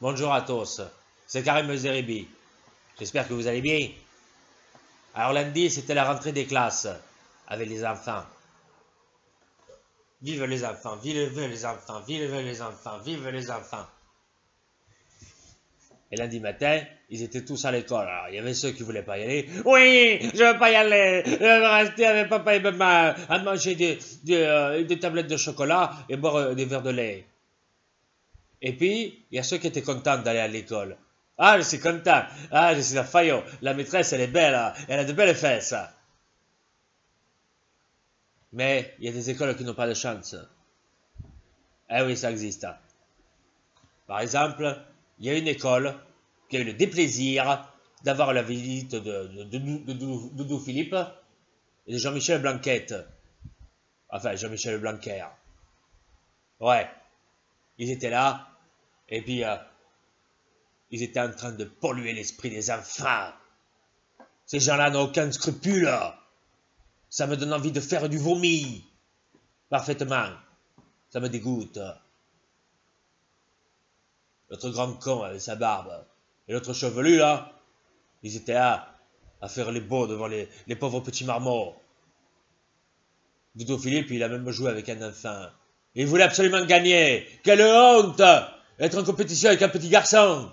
Bonjour à tous, c'est Karim Zeribi. J'espère que vous allez bien. Alors lundi, c'était la rentrée des classes avec les enfants. Vive les enfants, vive les enfants, vive les enfants, vive les enfants. Et lundi matin, ils étaient tous à l'école. Alors, il y avait ceux qui voulaient pas y aller. Oui, je veux pas y aller. Je veux rester avec papa et maman à manger des tablettes de chocolat et boire des verres de lait. Et puis, il y a ceux qui étaient contents d'aller à l'école. Ah, je suis content. Ah, je suis la Fayot. La maîtresse, elle est belle. Elle a de belles fesses. Mais il y a des écoles qui n'ont pas de chance. Eh oui, ça existe. Par exemple, il y a une école qui a eu le déplaisir d'avoir la visite de Doudou Philippe et de Jean-Michel Blanquette. Enfin, Jean-Michel Blanquer. Ouais, ils étaient là, et puis ils étaient en train de polluer l'esprit des enfants. Ces gens-là n'ont aucun scrupule. Ça me donne envie de faire du vomi. Parfaitement. Ça me dégoûte. L'autre grand con avec sa barbe. Et l'autre chevelu, là, ils étaient là à faire les beaux devant les pauvres petits marmots. Doudou Philippe, il a même joué avec un enfant. Il voulait absolument gagner. Quelle honte! Être en compétition avec un petit garçon.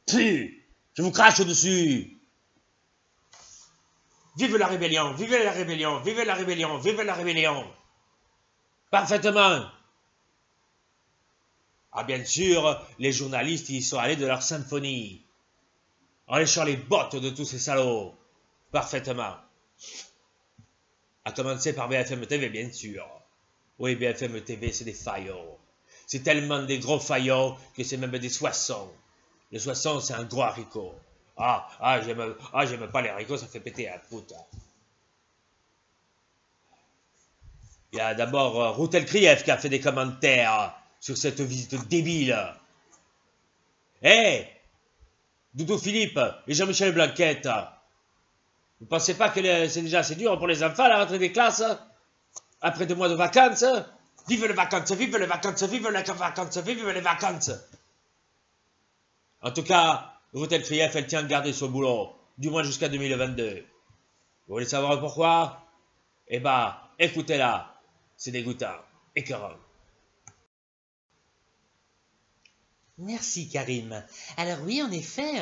Pfff, je vous crache au-dessus. Vive la rébellion, vive la rébellion, vive la rébellion, vive la rébellion. Parfaitement. Ah bien sûr, les journalistes y sont allés de leur symphonie, en léchant les bottes de tous ces salauds. Parfaitement. À commencer par BFM TV, bien sûr. Oui, BFM TV, c'est des faillots. C'est tellement des gros faillots que c'est même des soissons. Le soisson, c'est un gros haricot. J'aime pas les haricots, ça fait péter la proute. Il y a d'abord Routel Krief qui a fait des commentaires sur cette visite débile. Hé, Doudou Philippe et Jean-Michel Blanquette, vous pensez pas que c'est déjà assez dur pour les enfants à la rentrée des classes? Après 2 mois de vacances? Vive les vacances, vive les vacances, vive les vacances, vive les vacances. En tout cas, Routel Krief, elle tient à garder son boulot, du moins jusqu'à 2022. Vous voulez savoir pourquoi? Eh ben, écoutez-la. C'est dégoûtant, écœurant. Merci Karim. Alors oui, en effet,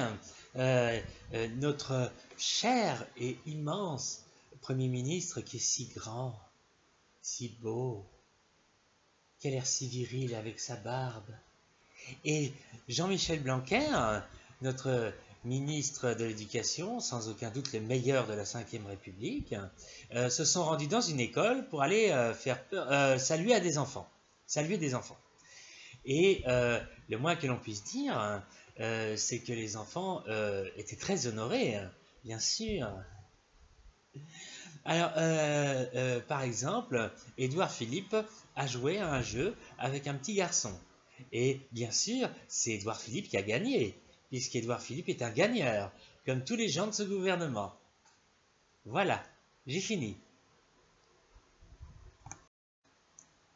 notre cher et immense Premier ministre qui est si grand, si beau, qui a l'air si viril avec sa barbe, et Jean-Michel Blanquer, notre ministre de l'Éducation, sans aucun doute le meilleur de la Ve République, se sont rendus dans une école pour aller saluer des enfants. Et le moins que l'on puisse dire, c'est que les enfants étaient très honorés, bien sûr. Alors, par exemple, Édouard Philippe a joué à un jeu avec un petit garçon. Et bien sûr, c'est Édouard Philippe qui a gagné, puisqu'Édouard Philippe est un gagneur, comme tous les gens de ce gouvernement. Voilà, j'ai fini.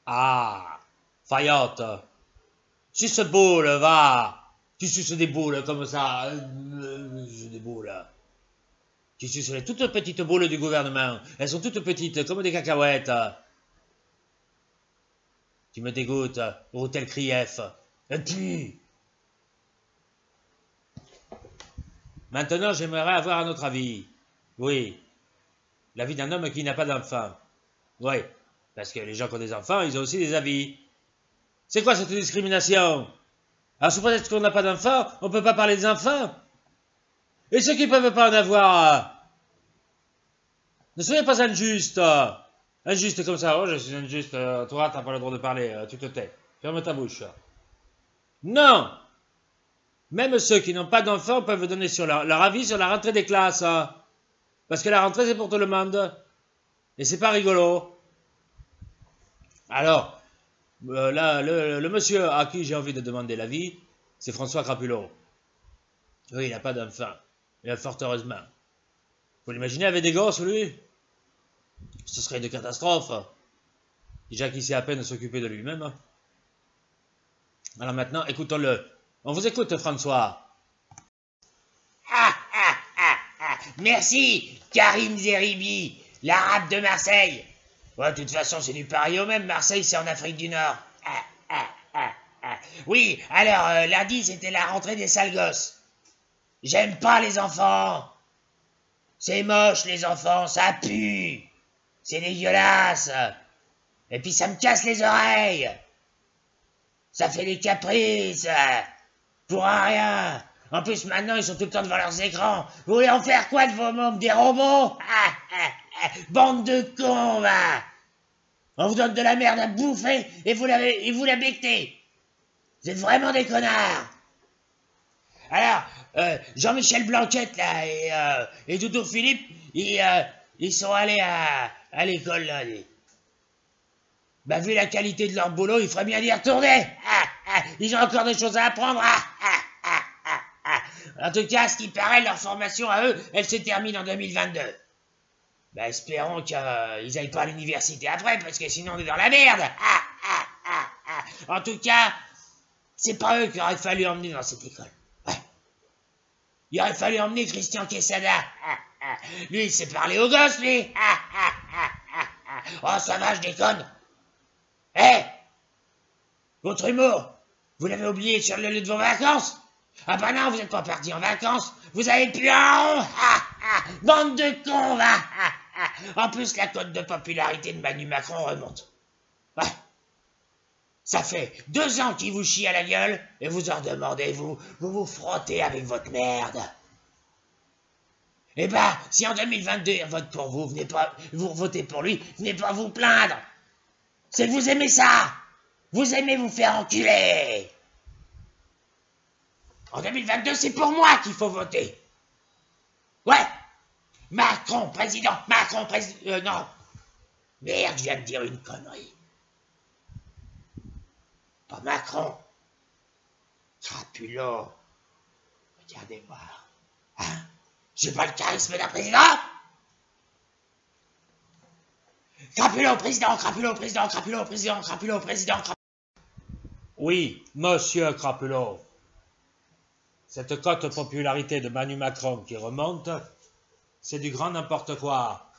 Ah, Fayotte, suce boule, va. Tu suces des boules comme ça. Des boules. Tu suces les toutes petites boules du gouvernement. Elles sont toutes petites, comme des cacahuètes. Tu me dégoûtes, Routel Krief. Et puis, maintenant, j'aimerais avoir un autre avis. Oui, l'avis d'un homme qui n'a pas d'enfant. Oui, parce que les gens qui ont des enfants, ils ont aussi des avis. C'est quoi cette discrimination? Alors, sous prétexte qu'on n'a pas d'enfants, on ne peut pas parler des enfants? Et ceux qui ne peuvent pas en avoir, ne soyez pas injuste. Injuste comme ça. Oh, je suis injuste. Toi, t'as pas le droit de parler. Tu te tais. Ferme ta bouche. Non! Même ceux qui n'ont pas d'enfants peuvent donner sur leur avis sur la rentrée des classes. Parce que la rentrée, c'est pour tout le monde. Et c'est pas rigolo. Alors, là, le monsieur à qui j'ai envie de demander l'avis, c'est François Crapulot. Oui, il n'a pas d'enfant. Et fort heureusement. Vous l'imaginez avec des gosses, lui? Ce serait une catastrophe. Déjà qu'il sait à peine s'occuper de lui-même. Alors maintenant, écoutons-le. On vous écoute, François. Merci, Karim Zeribi, l'arabe de Marseille. Ouais, de toute façon, c'est du pareil au même. Marseille, c'est en Afrique du Nord. Oui, alors, lundi, c'était la rentrée des sales gosses. J'aime pas les enfants. C'est moche, les enfants, ça pue. C'est dégueulasse. Et puis, ça me casse les oreilles. Ça fait des caprices. Pour rien. En plus, maintenant, ils sont tout le temps devant leurs écrans. Vous voulez en faire quoi de vos mômes? Des robots? Bande de cons, va. On vous donne de la merde à bouffer et vous la bectez. Vous êtes vraiment des connards. Alors, Jean-Michel Blanquette, là, et Doudou Philippe, ils sont allés à l'école, là. Bah, vu la qualité de leur boulot, il ferait bien d'y retourner. Ils ont encore des choses à apprendre. En tout cas, ce qui paraît, leur formation à eux, elle se termine en 2022. Bah, espérons qu'ils n'aillent pas à l'université après, parce que sinon on est dans la merde. En tout cas, c'est pas eux qu'il aurait fallu emmener dans cette école. Ouais. Il aurait fallu emmener Christian Quesada. Lui, il sait parler aux gosses, lui. Oh, ça va, je déconne. Votre humour, vous l'avez oublié sur le lieu de vos vacances? Ah bah non, vous n'êtes pas parti en vacances, vous avez plus un rond. Bande de cons, va. En plus, la cote de popularité de Manu Macron remonte. Ouais. Ça fait 2 ans qu'il vous chie à la gueule, et vous en demandez, vous vous frottez avec votre merde. Eh ben, si en 2022 il vote pour vous, vous votez pour lui, venez pas vous plaindre. C'est que vous aimez ça. Vous aimez vous faire enculer. En 2022, c'est pour moi qu'il faut voter. Ouais. Macron, président. Non. Merde, je viens de dire une connerie. Pas Macron. Crapulot. Regardez-moi. Hein? J'ai pas le charisme d'un président? Crapulot, président, Crapulot, président, Crapulot, président, Crapulot, président, Crapulot. Oui, monsieur Crapulot. Cette cote de popularité de Manu Macron qui remonte, c'est du grand n'importe quoi.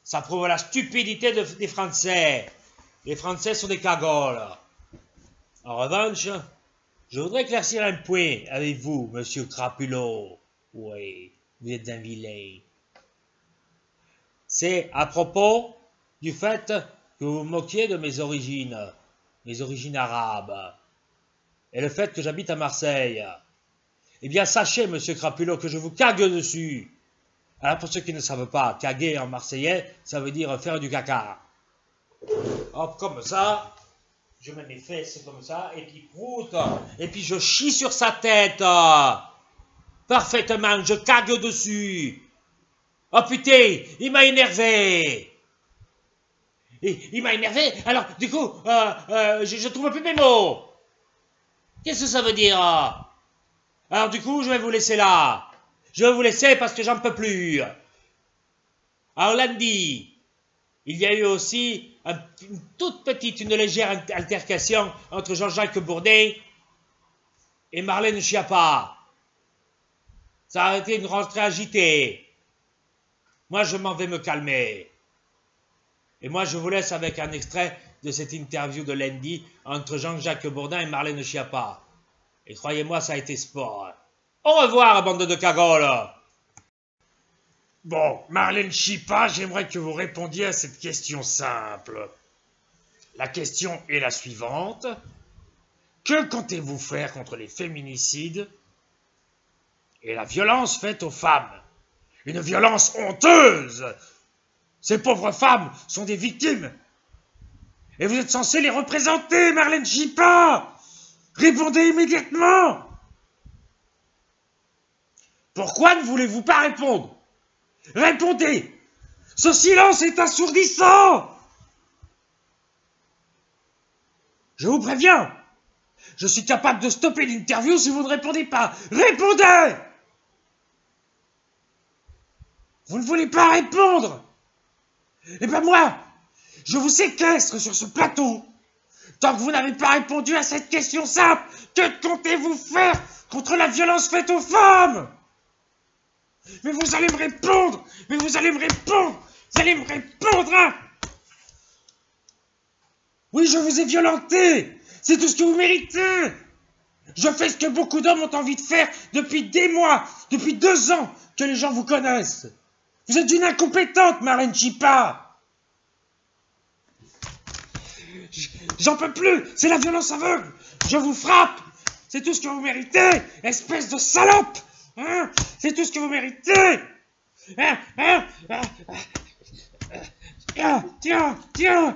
Ça prouve la stupidité des Français. Les Français sont des cagoles. En revanche, je voudrais éclaircir un point avec vous, monsieur Crapulot. Oui, vous êtes un vilain. C'est à propos du fait que vous vous moquiez de mes origines arabes, et le fait que j'habite à Marseille. Eh bien, sachez, monsieur Crapulot, que je vous cague dessus. Alors, pour ceux qui ne savent pas, caguer en marseillais, ça veut dire faire du caca. Hop, comme ça, je mets mes fesses comme ça, et puis prout, et puis je chie sur sa tête. Parfaitement, je cague dessus. Oh putain, il m'a énervé. Il m'a énervé, alors du coup, je trouve plus mes mots. Qu'est-ce que ça veut dire? Alors du coup, je vais vous laisser là. Je vais vous laisser parce que j'en peux plus. Alors lundi, il y a eu aussi une légère altercation entre Jean-Jacques Bourdin et Marlène Schiappa. Ça a été une rentrée agitée. Moi, je m'en vais me calmer. Et moi, je vous laisse avec un extrait de cette interview de lundi entre Jean-Jacques Bourdin et Marlène Schiappa. Et croyez-moi, ça a été sport. Au revoir, bande de cagoles. Bon, Marlène Schiappa, j'aimerais que vous répondiez à cette question simple. La question est la suivante. Que comptez-vous faire contre les féminicides et la violence faite aux femmes? Une violence honteuse! Ces pauvres femmes sont des victimes. Et vous êtes censé les représenter, Marlène Schiappa! Répondez immédiatement! Pourquoi ne voulez-vous pas répondre? Répondez! Ce silence est assourdissant! Je vous préviens, je suis capable de stopper l'interview si vous ne répondez pas. Répondez! Vous ne voulez pas répondre? Eh ben moi, je vous séquestre sur ce plateau, Tant que vous n'avez pas répondu à cette question simple, que comptez-vous faire contre la violence faite aux femmes? Mais vous allez me répondre! Mais vous allez me répondre! Vous allez me répondre, hein? Oui, je vous ai violenté! C'est tout ce que vous méritez! Je fais ce que beaucoup d'hommes ont envie de faire depuis des mois, depuis 2 ans que les gens vous connaissent. Vous êtes une incompétente, Marlène Schiappa! J'en peux plus! C'est la violence aveugle! Je vous frappe! C'est tout ce que vous méritez! Espèce de salope! Hein? C'est tout ce que vous méritez! Hein? Hein? Tiens!